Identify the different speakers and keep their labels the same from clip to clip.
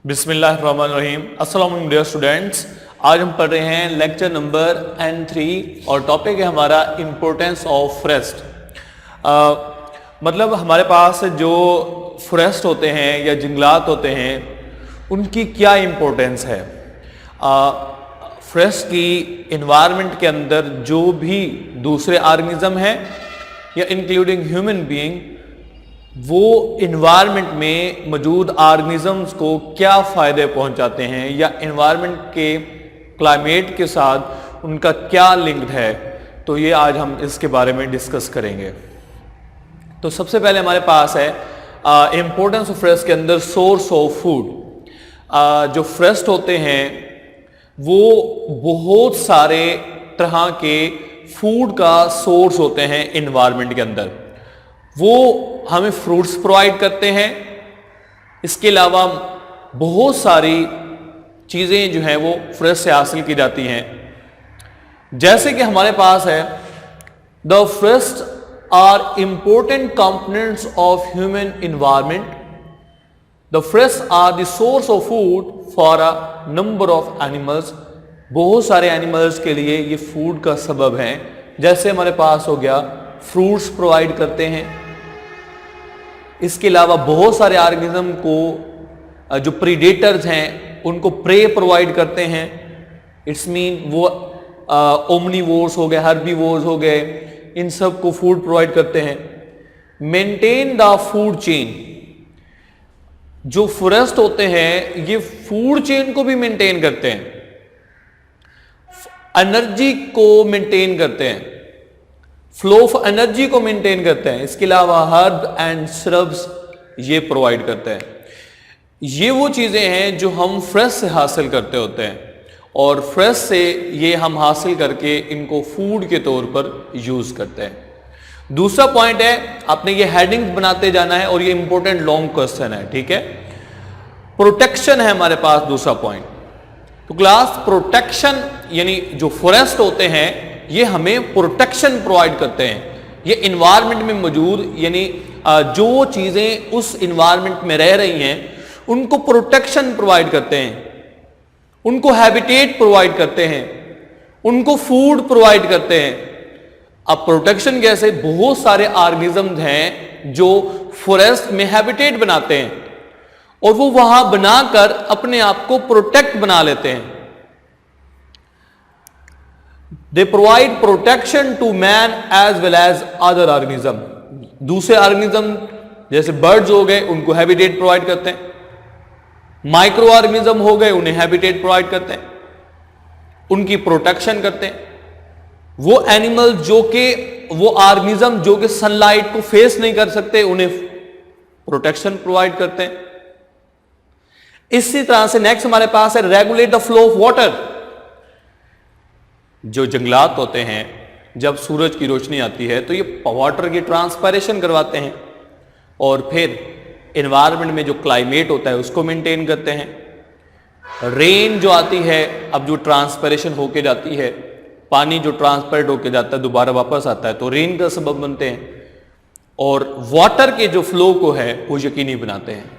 Speaker 1: बिस्मिल्लाहिर्रहमानिर्रहीम। अस्सलाम वालेकुम डियर स्टूडेंट्स। आज हम पढ़ रहे हैं लेक्चर नंबर N3 और टॉपिक है हमारा इम्पोर्टेंस ऑफ फॉरेस्ट। मतलब हमारे पास जो फॉरेस्ट होते हैं या जंगलात होते हैं उनकी क्या इम्पोर्टेंस है। फॉरेस्ट की इन्वायरमेंट के अंदर जो भी दूसरे ऑर्गेनिज्म हैं या इंक्लूडिंग ह्यूमन बीइंग, वो इन्वायरमेंट में मौजूद ऑर्गेनिजम्स को क्या फ़ायदे पहुंचाते हैं या इन्वायरमेंट के क्लाइमेट के साथ उनका क्या लिंक है, तो ये आज हम इसके बारे में डिस्कस करेंगे। तो सबसे पहले हमारे पास है इम्पोर्टेंस ऑफ फॉरेस्ट के अंदर सोर्स ऑफ फूड। जो फॉरेस्ट होते हैं वो बहुत सारे तरह के फूड का सोर्स होते हैं इन्वायरमेंट के अंदर। वो हमें फ्रूट्स प्रोवाइड करते हैं, इसके अलावा बहुत सारी चीज़ें जो हैं वो फॉरेस्ट से हासिल की जाती हैं। जैसे कि हमारे पास है the forest are important components of human environment. The forest are the source of food for a number of animals. बहुत सारे एनिमल्स के लिए ये फूड का सबब है। जैसे हमारे पास हो गया फ्रूट्स प्रोवाइड करते हैं, इसके अलावा बहुत सारे ऑर्गेनिज्म को जो प्रीडेटर्स हैं उनको प्रे प्रोवाइड करते हैं। इट्स मीन वो ओमनीवोर्स हो गए, हर्बीवोर्स हो गए, इन सब को फूड प्रोवाइड करते हैं। Maintain the food chain. जो फॉरेस्ट होते हैं ये फूड चेन को भी मेंटेन करते हैं, एनर्जी को मेंटेन करते हैं, फ्लो ऑफ एनर्जी को मेंटेन करते हैं। इसके अलावा हर्ब एंड श्रब्स ये प्रोवाइड करते हैं। ये वो चीज़ें हैं जो हम फ्रेश से हासिल करते होते हैं और फ्रेश से ये हम हासिल करके इनको फूड के तौर पर यूज़ करते हैं। दूसरा पॉइंट है, आपने ये हेडिंग्स बनाते जाना है और ये इंपॉर्टेंट लॉन्ग क्वेश्चन है, ठीक है। प्रोटेक्शन है हमारे पास दूसरा पॉइंट। तो क्लास प्रोटेक्शन यानी जो फॉरेस्ट होते हैं ये हमें प्रोटेक्शन प्रोवाइड करते हैं। ये इन्वायरमेंट में मौजूद यानी जो चीज़ें उस इन्वायरमेंट में रह रही हैं उनको प्रोटेक्शन प्रोवाइड करते हैं, उनको हैबिटेट प्रोवाइड करते हैं, उनको फूड प्रोवाइड करते हैं। अब प्रोटेक्शन कैसे, बहुत सारे ऑर्गेनिज्म हैं जो फॉरेस्ट में हैबिटेट बनाते हैं और वो वहां बनाकर अपने आप को प्रोटेक्ट बना लेते हैं। They provide protection to man as well as other organism। दूसरे ऑर्गेनिज्म जैसे बर्ड्स हो गए उनको हैबिटेट प्रोवाइड करते हैं, माइक्रो ऑर्गेनिज्म हो गए उन्हें हैबिटेट प्रोवाइड करते हैं, उनकी प्रोटेक्शन करते हैं। वो एनिमल जो कि वो ऑर्गेनिज्म जो कि सनलाइट को फेस नहीं कर सकते उन्हें प्रोटेक्शन प्रोवाइड करते हैं। इसी तरह से नेक्स्ट हमारे पास है regulate the flow of water. जो जंगलात होते हैं जब सूरज की रोशनी आती है तो ये वाटर की ट्रांसपायरेशन करवाते हैं और फिर एनवायरनमेंट में जो क्लाइमेट होता है उसको मेंटेन करते हैं। रेन जो आती है, अब जो ट्रांसपायरेशन होके जाती है, पानी जो ट्रांसपेरेंट होके जाता है दोबारा वापस आता है तो रेन का सबब बनते हैं और वाटर के जो फ्लो को है वो यकीनी बनाते हैं।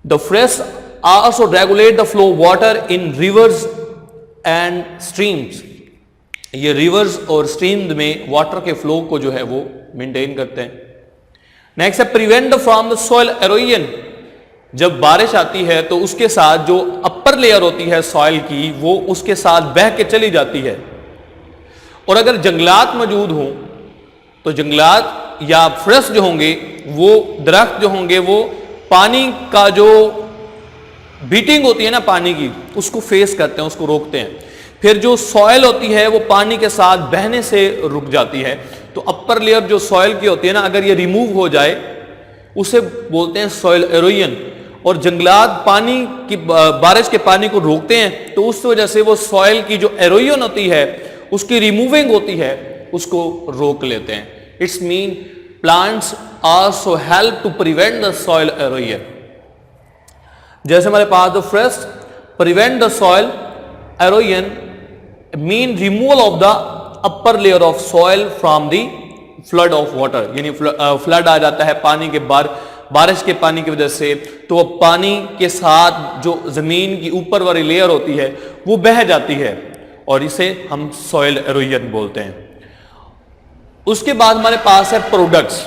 Speaker 1: The forest also regulate the flow of water in reverse and streams. ये रिवर्स और स्ट्रीम्स में वाटर के फ्लो को जो है वो मेंटेन करते हैं। नेक्स्ट है prevent from the soil halogen. जब बारिश आती है तो उसके साथ जो अपर लेयर होती है सॉइल की वो उसके साथ बह के चली जाती है। और अगर जंगलात मौजूद हों तो जंगलात या फॉरेस्ट जो होंगे वो दरख्त जो होंगे वो पानी का जो बीटिंग होती है ना पानी की उसको फेस करते हैं, उसको रोकते हैं। फिर जो सॉइल होती है वो पानी के साथ बहने से रुक जाती है। तो अपर लेयर जो सॉइल की होती है ना, अगर ये रिमूव हो जाए उसे बोलते हैं सॉइल एरोजन। और जंगलात पानी की बारिश के पानी को रोकते हैं तो उस वजह से वो सॉइल की जो एरोजन होती है उसकी रिमूविंग होती है उसको रोक लेते हैं। It's mean plants also help to prevent the soil erosion. जैसे हमारे पास the forest prevent the soil erosion mean removal of the upper layer of soil from the flood of water, यानी फ्लड आ जाता है, पानी के बारिश के पानी की वजह से, तो वो पानी के साथ जो जमीन की ऊपर वाली लेयर होती है वो बह जाती है और इसे हम सॉइल एरोजन बोलते हैं। उसके बाद हमारे पास है प्रोडक्ट्स।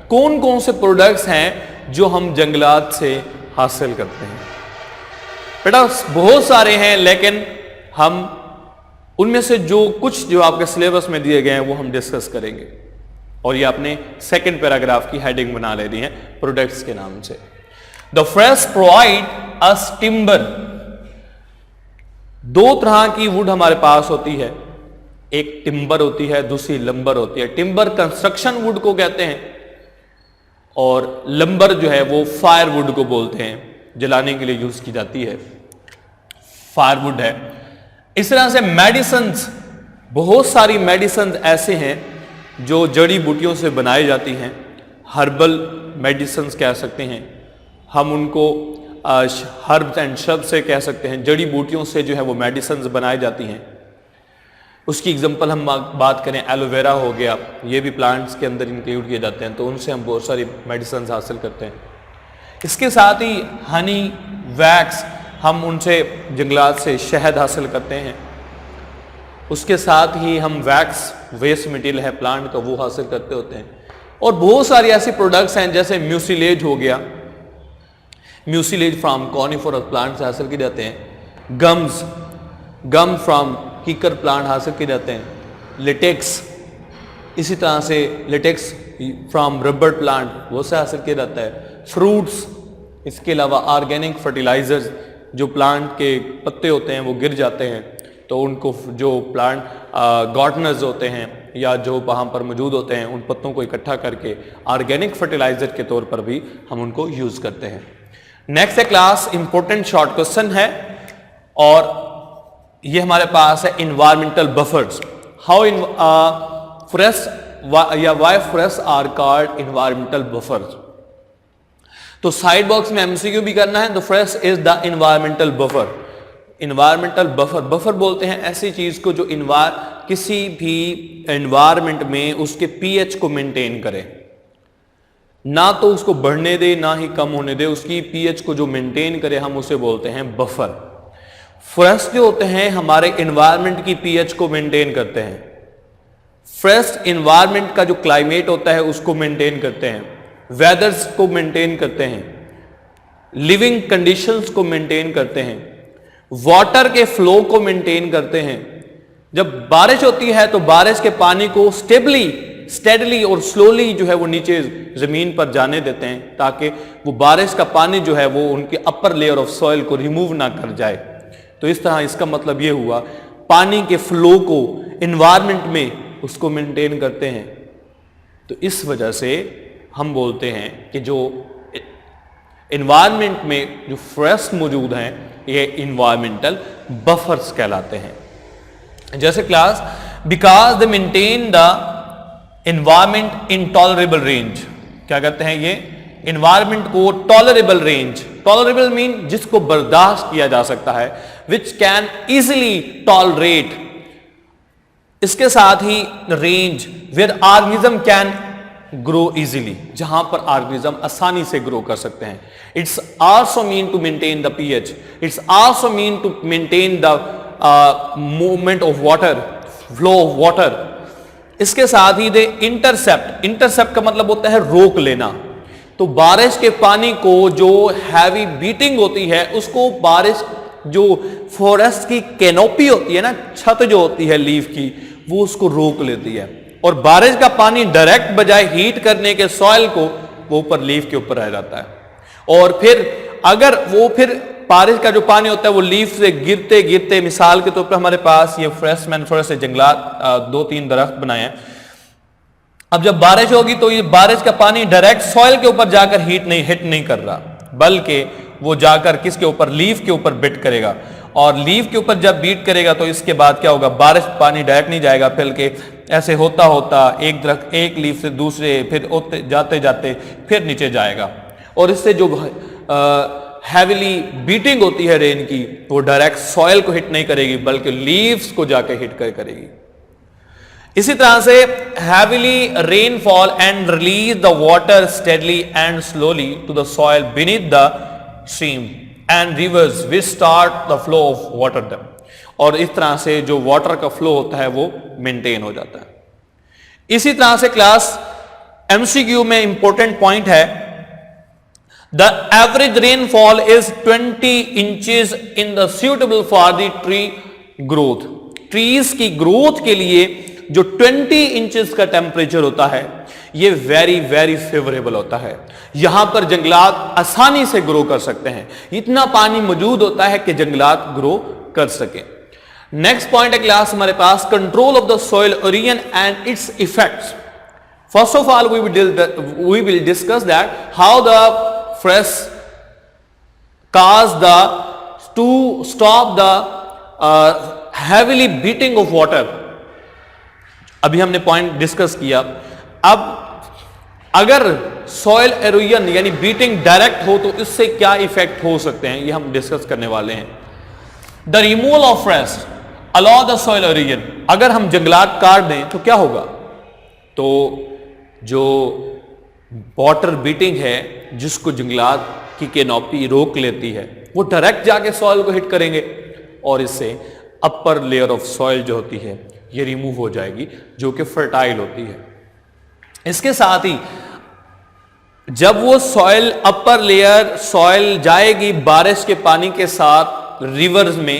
Speaker 1: कौन कौन से प्रोडक्ट्स हैं जो हम जंगलात से हासिल करते हैं? बेटा बहुत सारे हैं, लेकिन हम उनमें से जो आपके सिलेबस में दिए गए हैं वो हम डिस्कस करेंगे। और ये आपने सेकंड पैराग्राफ की हेडिंग बना लेनी है प्रोडक्ट्स के नाम से। The forest provide us timber. दो तरह की वुड हमारे पास होती है, एक टिम्बर होती है, दूसरी लंबर होती है। टिम्बर कंस्ट्रक्शन वुड को कहते हैं और लंबर जो है वो फायर वुड को बोलते हैं, जलाने के लिए यूज की जाती है, फायरवुड है। इस तरह से मेडिसिन्स, बहुत सारी मेडिसिन्स ऐसे हैं जो जड़ी बूटियों से बनाई जाती हैं, हर्बल मेडिसिन्स कह सकते हैं हम उनको, हर्ब्स एंड श्रब से कह सकते हैं, जड़ी बूटियों से जो है वो मेडिसिन्स बनाई जाती हैं। उसकी एग्जांपल हम बात करें, एलोवेरा हो गया, ये भी प्लांट्स के अंदर इंक्लूड किए जाते हैं, तो उनसे हम बहुत सारी मेडिसिन्स हासिल करते हैं। इसके साथ ही हनी, वैक्स, हम उनसे जंगलात से शहद हासिल करते हैं। उसके साथ ही हम वैक्स, वेस्ट मटेरियल है प्लांट का, वो हासिल करते होते हैं। और बहुत सारी ऐसी प्रोडक्ट्स हैं जैसे म्यूसिलेज हो गया, म्यूसिलेज फ्रॉम कॉनिफरस प्लांट से हासिल किए जाते हैं। गम फ्रॉम कीकर प्लांट हासिल किए जाते हैं। लिटेक्स, इसी तरह से लिटेक्स फ्रॉम रबर प्लांट वो से हासिल किया जाता है। फ्रूट्स, इसके अलावा ऑर्गेनिक फर्टिलाइजर्स, जो प्लांट के पत्ते होते हैं वो गिर जाते हैं तो उनको जो प्लांट गार्डनर्स होते हैं या जो वहाँ पर मौजूद होते हैं उन पत्तों को इकट्ठा करके ऑर्गेनिक फर्टिलाइजर के तौर पर भी हम उनको यूज करते हैं। नेक्स्ट है क्लास, इंपॉर्टेंट शॉर्ट क्वेश्चन है और ये हमारे पास है environmental buffers. How in forest या why forest are called environmental buffers. तो साइड बॉक्स में एमसीक्यू भी करना है। The forest is the environmental buffer. Environmental buffer बोलते हैं ऐसी चीज को जो किसी भी एनवायरमेंट में उसके पीएच को मेंटेन करे, ना तो उसको बढ़ने दे ना ही कम होने दे, उसकी पीएच को जो मेंटेन करे हम उसे बोलते हैं बफर। फॉरेस्ट जो होते हैं हमारे एनवायरमेंट की पीएच को मेंटेन करते हैं। फॉरेस्ट एनवायरमेंट का जो क्लाइमेट होता है उसको मेंटेन करते हैं, वेदर्स को मेंटेन करते हैं, लिविंग कंडीशंस को मेंटेन करते हैं, वाटर के फ्लो को मेंटेन करते हैं। जब बारिश होती है तो बारिश के पानी को स्टेडली और स्लोली जो है वो नीचे जमीन पर जाने देते हैं ताकि वो बारिश का पानी जो है वो उनके अपर लेयर ऑफ सॉइल को रिमूव ना कर जाए। तो इस तरह इसका मतलब ये हुआ पानी के फ्लो को एनवायरमेंट में उसको मेंटेन करते हैं। तो इस वजह से हम बोलते हैं कि जो एनवायरमेंट में जो फॉरेस्ट मौजूद हैं ये इन्वायरमेंटल बफर्स कहलाते हैं। जैसे class, because they maintain the environment in tolerable range. क्या कहते हैं ये एनवायरमेंट को टॉलरेबल रेंज, टॉलरेबल मीन जिसको बर्दाश्त किया जा सकता है, विच कैन इजिली टॉलरेट। इसके साथ ही range where organism can grow easily, जहां पर ऑर्गेनिज्म आसानी से ग्रो कर सकते हैं। It's also mean to maintain the pH, it's also mean to maintain the movement of water, flow of water. इसके साथ ही दे इंटरसेप्ट का मतलब होता है रोक लेना। तो बारिश के पानी को जो हैवी बीटिंग होती है उसको बारिश जो फॉरेस्ट की कैनोपी होती है ना, छत जो होती है लीफ की, वो उसको रोक लेती है और बारिश का पानी डायरेक्ट बजाय हीट करने के सॉइल को वो ऊपर लीफ के ऊपर रह जाता है। और फिर अगर वो फिर बारिश का जो पानी होता है वो लीफ से गिरते गिरते, मिसाल के तौर पर हमारे पास ये फ्रेश मैन फॉरेस्ट से जंगलात 2-3 दरख्त बनाए हैं। अब जब बारिश होगी तो ये बारिश का पानी डायरेक्ट सॉइल के ऊपर जाकर हिट नहीं कर रहा, बल्कि वो जाकर किसके ऊपर, लीफ के ऊपर बिट करेगा। और लीफ के ऊपर जब बीट करेगा तो इसके बाद क्या होगा, बारिश पानी डायरेक्ट नहीं जाएगा, बल्कि ऐसे होता होता एक दरख्त एक लीफ से दूसरे, फिर जाते जाते फिर नीचे जाएगा। और इससे जो हैवीली बीटिंग होती है रेन की, वो डायरेक्ट सॉइल को हिट नहीं करेगी बल्कि लीव्स को जाके हिट करेगी। इसी तरह से heavily rainfall and release the water steadily and slowly to the soil beneath the stream and rivers which start the flow of water them. और इस तरह से जो वाटर का फ्लो होता है वो मेंटेन हो जाता है। इसी तरह से क्लास एमसीक्यू में इंपॉर्टेंट पॉइंट है, the average rainfall is 20 inches in the suitable for the tree growth. Trees की ग्रोथ के लिए जो 20 इंचेस का टेम्परेचर होता है ये वेरी वेरी फेवरेबल होता है। यहां पर जंगलात आसानी से ग्रो कर सकते हैं, इतना पानी मौजूद होता है कि जंगलात ग्रो कर सके। नेक्स्ट पॉइंट है क्लास हमारे पास, control of the soil erosion and its effects. First of all we will discuss that how the forests cause to stop the heavily beating of water। अभी हमने पॉइंट डिस्कस किया। अब अगर soil halogen यानी beating direct हो तो इससे क्या इफेक्ट हो सकते हैं, ये हम डिस्कस करने वाले हैं। The removal of forest allow the soil halogen. अगर हम जंगलात काट दें तो क्या होगा, तो जो वाटर बीटिंग है जिसको जंगलात की कैनोपी रोक लेती है वो डायरेक्ट जाके सॉइल को हिट करेंगे और इससे अपर लेयर ऑफ सॉइल जो होती है ये रिमूव हो जाएगी जो कि फर्टाइल होती है। इसके साथ ही जब वो सॉइल अपर लेयर सॉइल जाएगी बारिश के पानी के साथ रिवर्स में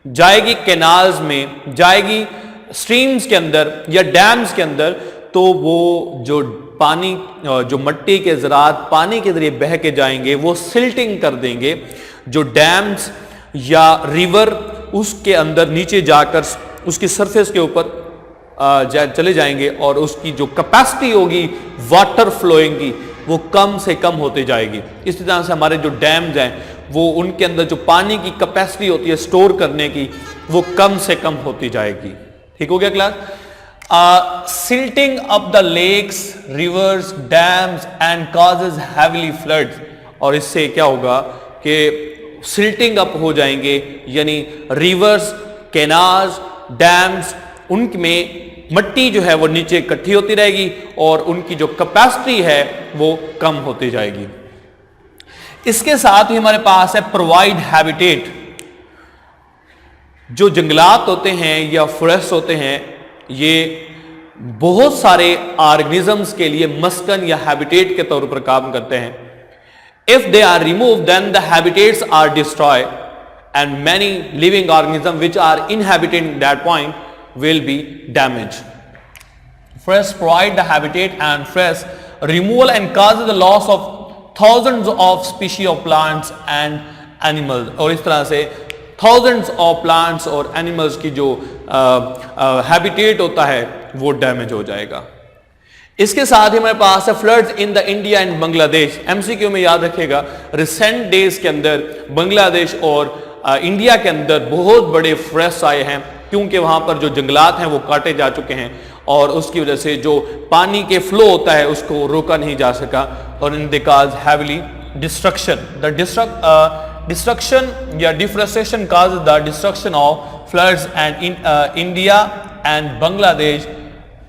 Speaker 1: जाएगी, कैनाल्स में जाएगी, स्ट्रीम्स के अंदर या डैम्स के अंदर, तो वो जो पानी जो मिट्टी के ज़रात पानी के जरिए बह के जाएंगे वो सिल्टिंग कर देंगे जो डैम्स या रिवर उसके अंदर नीचे जाकर उसकी सरफेस के ऊपर चले जाएंगे और उसकी जो कैपेसिटी होगी वाटर फ्लोइंग की वो कम से कम होते जाएगी। इसी तरह से हमारे जो डैम्स हैं वो उनके अंदर जो पानी की कैपेसिटी होती है स्टोर करने की वो कम से कम होती जाएगी। ठीक हो गया class. Silting up the lakes rivers dams and causes heavily floods. और इससे क्या होगा कि सिल्टिंग अप हो जाएंगे यानी रिवर्स कैनाल्स डैम्स उनमें मिट्टी जो है वो नीचे इकट्ठी होती रहेगी और उनकी जो कैपेसिटी है वो कम होती जाएगी। इसके साथ ही हमारे पास है प्रोवाइड हैबिटेट। जो जंगलात होते हैं या फॉरेस्ट होते हैं ये बहुत सारे ऑर्गेनिजम्स के लिए मस्कन या हैबिटेट के तौर पर काम करते हैं। If they are remove then the habitats are destroy and many living organism which are inhabited that point will be damaged. Forests provide the habitat and forest removal and causes the loss of thousands of species of plants and animals। और इस तरह से thousands of plants और animals की जो habitat होता है वो डैमेज हो जाएगा। इसके साथ ही हमारे पास है floods in the India and Bangladesh. MCQ में याद रखेगा रिसेंट डेज के अंदर बांग्लादेश और इंडिया के अंदर बहुत बड़े फ्लड्स आए हैं क्योंकि वहां पर जो जंगलात हैं वो काटे जा चुके हैं और उसकी वजह से जो पानी के फ्लो होता है उसको रोका नहीं जा सका और in the cause heavily destruction the destruction या deforestation cause the destruction of floods and in India and Bangladesh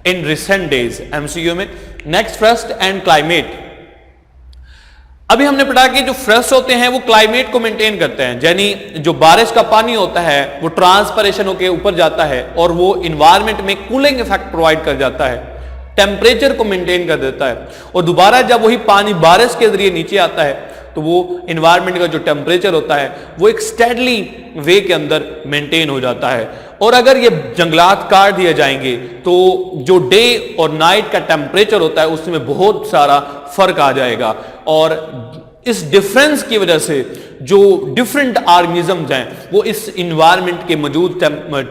Speaker 1: in recent days. MCQ में नेक्स्ट फॉरेस्ट एंड क्लाइमेट। अभी हमने पढ़ा कि जो फॉरेस्ट होते हैं वो क्लाइमेट को मेंटेन करते हैं यानी जो बारिश का पानी होता है वो ट्रांसपरेशन होकर ऊपर जाता है और वो इन्वायरमेंट में कूलिंग इफेक्ट प्रोवाइड कर जाता है, टेम्परेचर को मेंटेन कर देता है और दोबारा जब वही पानी बारिश के जरिए नीचे आता है तो वो इन्वायरमेंट का जो टेम्परेचर होता है वो एक स्टेडली वे के अंदर मेंटेन हो जाता है। और अगर ये जंगलात काट दिए जाएंगे तो जो डे और नाइट का टेम्परेचर होता है उसमें बहुत सारा फर्क आ जाएगा और इस डिफरेंस की वजह से जो डिफरेंट ऑर्गेनिजम्स हैं वो इस इन्वायरमेंट के मौजूद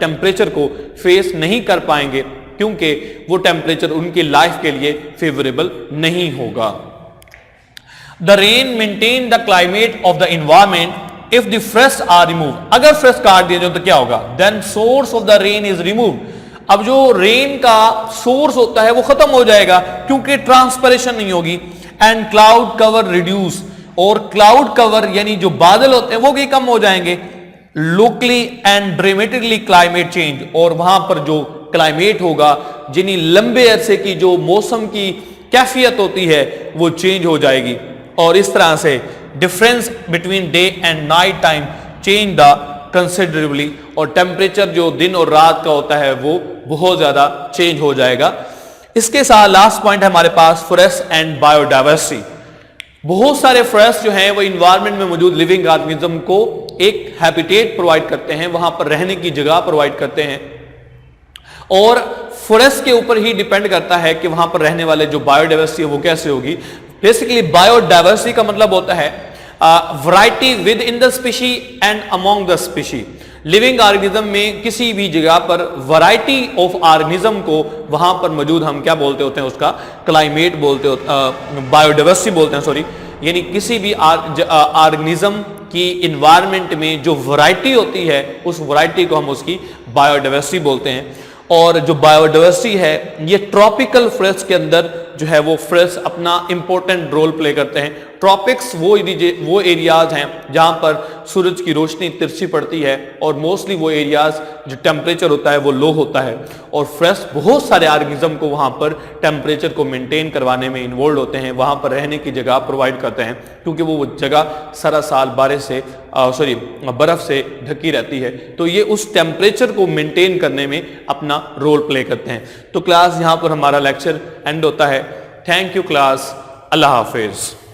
Speaker 1: टेम्परेचर को फेस नहीं कर पाएंगे क्योंकि वो टेम्परेचर उनकी लाइफ के लिए फेवरेबल नहीं होगा। The rain maintain the climate of the environment if the forest are remove. अगर फॉरेस्ट काट दिए जाए तो क्या होगा, then source of the rain is remove. अब जो रेन का सोर्स होता है वो खत्म हो जाएगा क्योंकि ट्रांसपरेशन नहीं होगी एंड क्लाउड कवर रिड्यूस। और क्लाउड कवर यानी जो बादल होते हैं वो भी कम हो जाएंगे। Locally and dramatically climate change और वहां पर जो क्लाइमेट होगा, जिन्हीं लंबे अरसे की जो मौसम की कैफियत होती है वो चेंज हो जाएगी। और इस तरह से difference between day and night time change the considerably, और टेम्परेचर जो दिन और रात का होता है वो बहुत ज्यादा चेंज हो जाएगा। इसके साथ लास्ट पॉइंट है हमारे पास फॉरेस्ट एंड बायोडाइवर्सिटी। बहुत सारे फॉरेस्ट जो हैं वो इन्वायरमेंट में मौजूद लिविंग ऑर्गेनिज्म को एक हैबिटेट प्रोवाइड करते हैं, वहां पर रहने की जगह प्रोवाइड करते हैं, और फॉरेस्ट के ऊपर ही डिपेंड करता है कि वहां पर रहने वाले जो बायोडाइवर्सिटी है वो कैसे होगी। बेसिकली बायोडाइवर्सिटी का मतलब होता है variety with in the species and among the species. Living organism में किसी भी जगह पर वैरायटी ऑफ ऑर्गेनिज्म को वहां पर मौजूद हम क्या बोलते होते हैं, उसका क्लाइमेट बोलते होते, बायोडाइवर्सिटी बोलते हैं, सॉरी। यानी किसी भी ऑर्गेनिज्म की इन्वायरमेंट में जो वैरायटी होती है उस वैरायटी को हम उसकी बायोडाइवर्सिटी बोलते हैं। और जो बायोडाइवर्सिटी है ये ट्रॉपिकल फॉरेस्ट के अंदर जो है वो फॉरेस्ट अपना इंपॉर्टेंट रोल प्ले करते हैं। ट्रॉपिक्स वो एरियाज हैं जहां पर सूरज की रोशनी तिरछी पड़ती है, और मोस्टली वो एरियाज जो टेम्परेचर होता है वो लो होता है, और फॉरेस्ट बहुत सारे ऑर्गेनिज्म को वहां पर टेम्परेचर को मेंटेन करवाने में इन्वॉल्व होते हैं, वहां पर रहने की जगह प्रोवाइड करते हैं, क्योंकि वो जगह सारा साल बर्फ से ढकी रहती है, तो ये उस टेम्परेचर को मेंटेन करने में अपना रोल प्ले करते हैं। तो क्लास यहां पर हमारा लेक्चर एंड होता है। Thank you class, Allah Hafiz.